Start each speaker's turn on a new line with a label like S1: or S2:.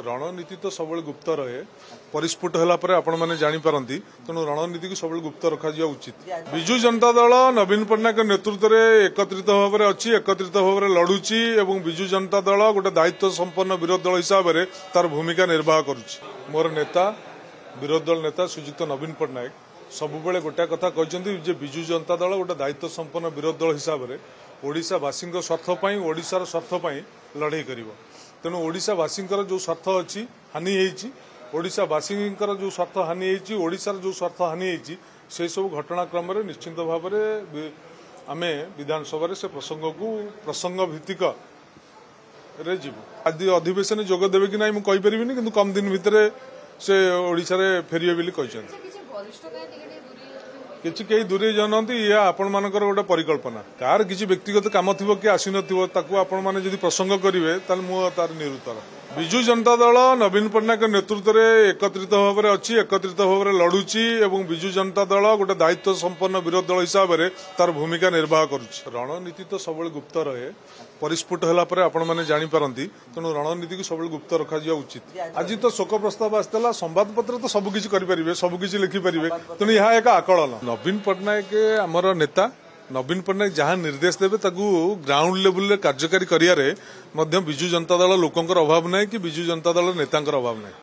S1: रणनीति तो सब गुप्त रहे परिस्फुट है आपण मैंने जापारती तेणु रणनीति को सब गुप्त रखा उचित। विजु जनता दल नवीन पट्टनायक नेतृत्व में एकत्रित भाव में अच्छी एकत्रित भाव में लड़ुची और विजु जनता दल गोटे दायित्व संपन्न विरोधी दल हिसाब से तार भूमिका निर्वाह करुच्ची। मोर नेता विरोधी दल नेता श्रीजुक्त नवीन पट्टनायक सबुबले गोटे कथा कहते विजु जनता दल गोटे दायित्व संपन्न विरोधी दल हिसाब से ओडिशावासी स्वार्थपाई ओडिशार स्वार्थपाई लड़ाई कर तेणु ओडिशावासी जो स्वार्थ अच्छी हानि ओडिशावासी जो स्वार्थ हानि ओडिशार जो स्वार्थ हानि से सब घटनाक्रम निश्चित भाव में आम विधानसभा से प्रसंग को प्रसंग भित्तिक जीवु। आदि अधिवेशन जोग देवे कि ना मुझे कि कम दिन भितर से ओडिशा रे फेरिए बोली किसी कई दूरे जाना या आपण मानकर गोटे परिकल्पना कार किसी व्यक्तिगत काम थी कि आसी आपण मैंने जब प्रसंग करेंगे तार निरुत्तर। विजु जनता दल नवीन पट्टनायक नेतृत्व में एकत्रित भाव में अच्छी एकत्रित भाव में लड़ुची और विजु जनता दल गोटे दायित्व संपन्न विरोधी दल हिसाब से तार भूमिका निर्वाह करुच्ची। रणनीति तो सब गुप्त रहे परिस्फुट है आपण मैंने जापारती तेणु रणनीति को सब गुप्त रखा उचित। आज तो शोक प्रस्ताव आसाला संवादपत्र तो सबकि करेंगे सबकि लिखिपारे तेणु यह एक आकलन। नवीन पट्टनायक आमर नेता नवीन पट्टनायक जहाँ निर्देश देवे ग्राउंड लेवल कार्यकारी करियारे विजु जनता दल लोकंर अभाव ना कि विजु जनता दल नेतांकर अभाव ना।